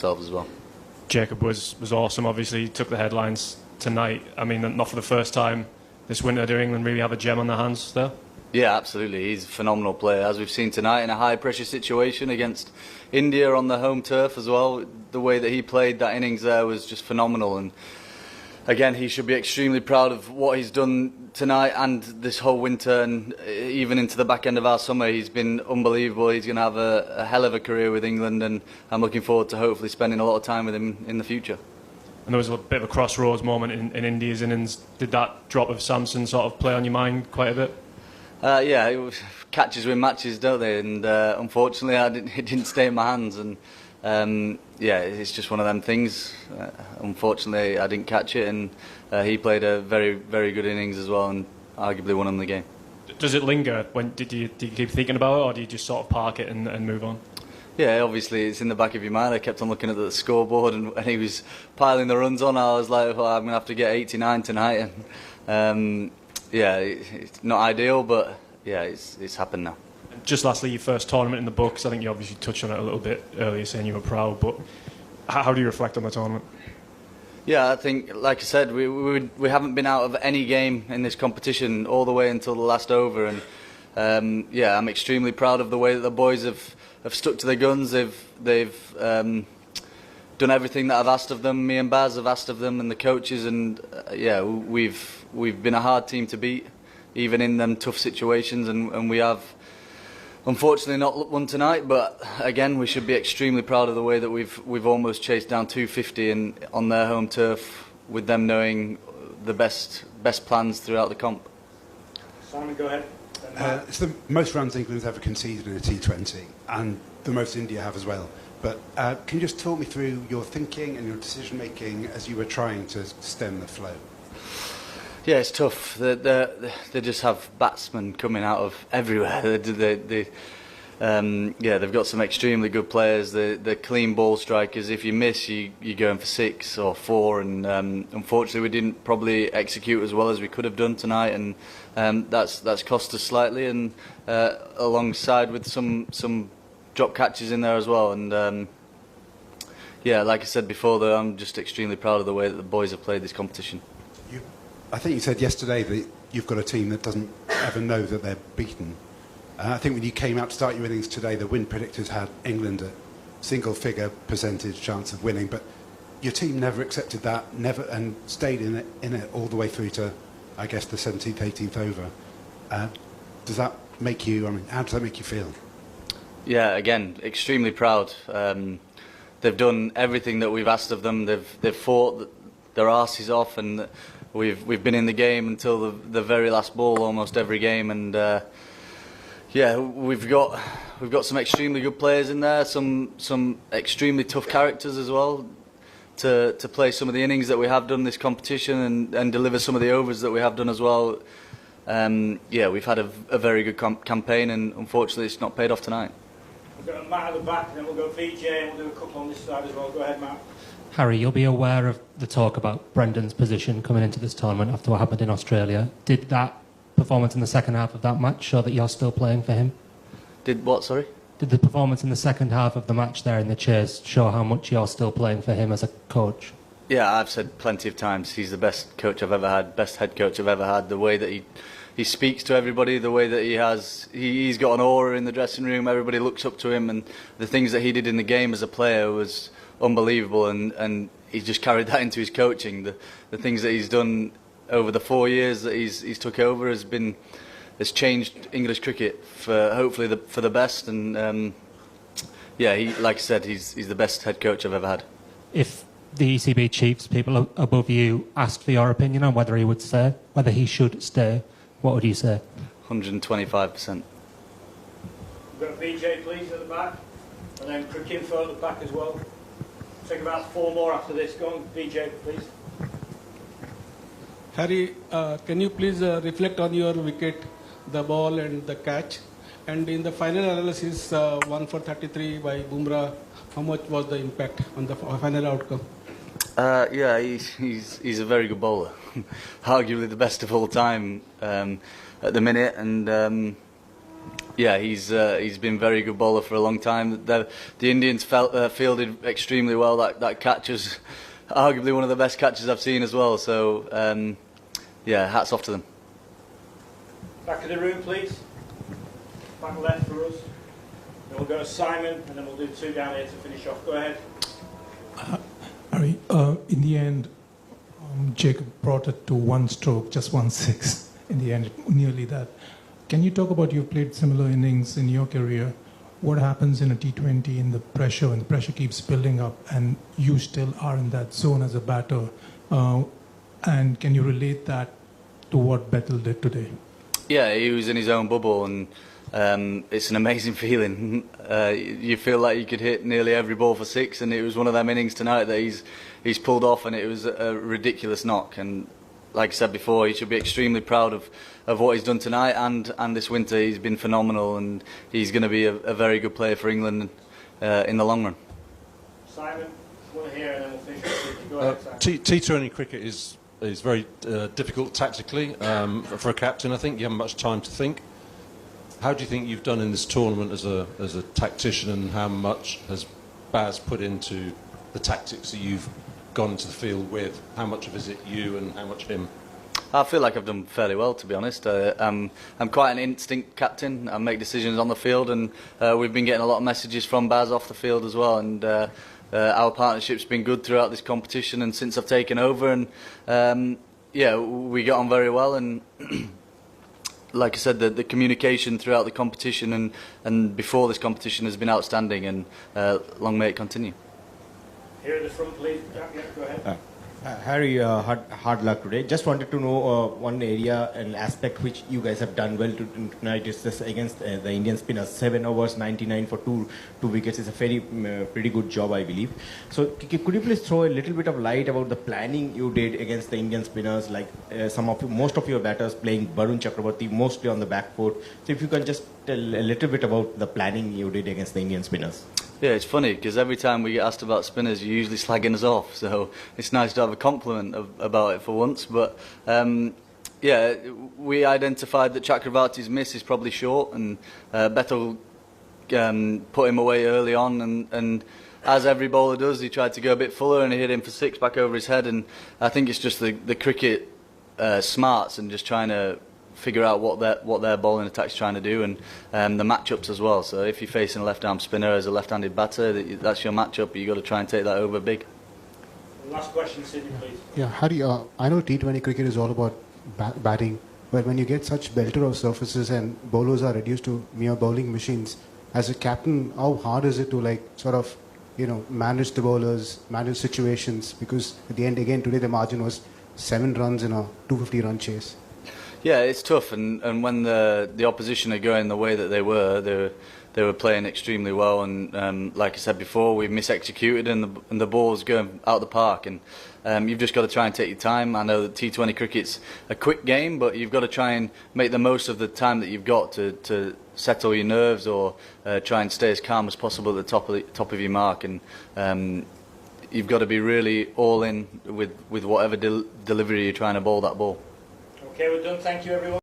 themselves as well. Jacob was awesome. Obviously, he took the headlines tonight. I mean, not for the first time this winter do England really have a gem on their hands there? Yeah, absolutely. He's a phenomenal player, as we've seen tonight, in a high-pressure situation against India on the home turf as well. The way that he played that innings there was just phenomenal. And again, he should be extremely proud of what he's done tonight and this whole winter, and even into the back end of our summer. He's been unbelievable. He's going to have a hell of a career with England, and I'm looking forward to hopefully spending a lot of time with him in the future. And there was a bit of a crossroads moment in India's innings. Did that drop of Samson sort of play on your mind quite a bit? Yeah, catches win matches, don't they? And unfortunately, it didn't stay in my hands. And yeah, it's just one of them things. Unfortunately, I didn't catch it, and he played a very, very good innings as well, and arguably won him the game. Does it linger? Did you keep thinking about it, or do you just sort of park it and move on? Yeah, obviously it's in the back of your mind. I kept on looking at the scoreboard, and he was piling the runs on. I was like, well, I'm going to have to get 89 tonight. And yeah, it's not ideal, but yeah, it's happened now. Just lastly, your first tournament in the books. I think you obviously touched on it a little bit earlier, saying you were proud, but how do you reflect on the tournament? Yeah, I think, like I said, we haven't been out of any game in this competition all the way until the last over, and yeah, I'm extremely proud of the way that the boys have stuck to their guns. They've done everything that I've asked of them. Me and Baz have asked of them, and the coaches, and yeah, we've been a hard team to beat, even in them tough situations, and we have unfortunately not won tonight. But again, we should be extremely proud of the way that we've almost chased down 250 on their home turf, with them knowing the best plans throughout the comp. Simon, go ahead. It's the most runs England has ever conceded in a T20, and the most India have as well. But can you just talk me through your thinking and your decision making as you were trying to stem the flow? Yeah, it's tough. They just have batsmen coming out of everywhere. Yeah, they've got some extremely good players. They're clean ball strikers. If you miss, you're going for 6 or 4. And unfortunately, we didn't probably execute as well as we could have done tonight, and that's cost us slightly. And alongside with some drop catches in there as well. And yeah, like I said before, though, I'm just extremely proud of the way that the boys have played this competition. I think you said yesterday that you've got a team that doesn't ever know that they're beaten. I think when you came out to start your innings today, the win predictors had England a single-figure percentage chance of winning, but your team never accepted that, and stayed in it all the way through to, I guess, the 17th, 18th over. Does that make you? I mean, how does that make you feel? Yeah, again, extremely proud. They've done everything that we've asked of them. They've fought their arses off, and we've been in the game until the very last ball almost every game. And yeah, we've got some extremely good players in there, some extremely tough characters as well to play some of the innings that we have done this competition, and deliver some of the overs that we have done as well. Yeah, we've had a very good campaign, and unfortunately it's not paid off tonight. We've got Matt at the back, and then we'll go VJ, and we'll do a couple on this side as well. Go ahead, Matt. Harry, you'll be aware of the talk about Brendan's position coming into this tournament after what happened in Australia. Did that performance in the second half of that match show that you're still playing for him? Did what, sorry? Did the performance in the second half of the match there in the chase show how much you're still playing for him as a coach? Yeah, I've said plenty of times he's the best coach I've ever had, best head coach I've ever had. The way that he speaks to everybody, the way that he's got an aura in the dressing room, everybody looks up to him, and the things that he did in the game as a player was unbelievable, and he's just carried that into his coaching. The things that he's done over the 4 years that he's took over has changed English cricket for hopefully for the best. And yeah, like I said, he's the best head coach I've ever had. If the ECB chiefs, people above you, asked for your opinion on whether he should stay, what would you say? 125%. We've got VJ, please, at the back, and then Cricinfo at the back as well. Take about 4 more after this. Go on, VJ, please. Harry, can you please reflect on your wicket, the ball and the catch? And in the final analysis, 1 for 33 by Bumrah, how much was the impact on the final outcome? Yeah, he's a very good bowler. Arguably the best of all time at the minute. And Yeah, he's been a very good bowler for a long time. The Indians fielded extremely well. That catch was arguably one of the best catches I've seen as well. So yeah, hats off to them. Back of the room, please. Back left for us. Then we'll go to Simon, and then we'll do 2 down here to finish off. Go ahead. Harry, in the end, Jacob brought it to 1 stroke, just 1 6. In the end, nearly that. Can you talk about, you've played similar innings in your career, what happens in a T20 in the pressure, when the pressure keeps building up and you still are in that zone as a batter? And can you relate that to what Bethel did today? Yeah, he was in his own bubble, and it's an amazing feeling. You feel like you could hit nearly every ball for 6, and it was one of them innings tonight that he's pulled off, and it was a ridiculous knock. And like I said before, he should be extremely proud of what he's done tonight and this winter. He's been phenomenal, and he's going to be a very good player for England in the long run. Simon, one here, and then we'll finish with you. Go ahead, Simon. T20 cricket is very difficult tactically for a captain. I think you haven't much time to think. How do you think you've done in this tournament as a tactician, and how much has Baz put into the tactics that you've gone into the field with? How much of it is it you and how much him? I feel like I've done fairly well, to be honest. I'm quite an instinct captain. I make decisions on the field, and we've been getting a lot of messages from Baz off the field as well. And our partnership's been good throughout this competition and since I've taken over. And yeah, we got on very well. And like I said, the communication throughout the competition and before this competition has been outstanding. And long may it continue. Here at the front, please. Yeah, go ahead. Harry, hard luck today. Just wanted to know one area and aspect which you guys have done well tonight is this against the Indian spinners. 7 overs, 99 for two wickets is a very pretty good job, I believe. So could you please throw a little bit of light about the planning you did against the Indian spinners, like most of your batters playing Varun Chakraborty mostly on the back foot. So if you can just tell a little bit about the planning you did against the Indian spinners. Yeah, it's funny because every time we get asked about spinners, you're usually slagging us off. So it's nice to have a compliment about it for once. But yeah, we identified that Chakravarti's miss is probably short, and Bethel put him away early on. And as every bowler does, he tried to go a bit fuller and he hit him for 6 back over his head. And I think it's just the cricket smarts and just trying to figure out what their bowling attack's trying to do, and the matchups as well. So if you're facing a left-arm spinner as a left-handed batter, that's your matchup. You've got to try and take that over big. Last question, Sidney, please. Yeah, Harry, I know T20 cricket is all about batting, but when you get such belter of surfaces and bowlers are reduced to mere bowling machines, as a captain, how hard is it to sort of manage the bowlers, manage situations? Because at the end, again, today the margin was 7 runs in a 250-run chase. Yeah, it's tough, and when the opposition are going the way that they were playing extremely well, and like I said before, we misexecuted, and the ball's going out the park, and you've just got to try and take your time. I know that T20 cricket's a quick game, but you've got to try and make the most of the time that you've got to settle your nerves, or try and stay as calm as possible at the top of your mark, and you've got to be really all in with whatever delivery you're trying to bowl that ball. Okay, we're done. Thank you, everyone.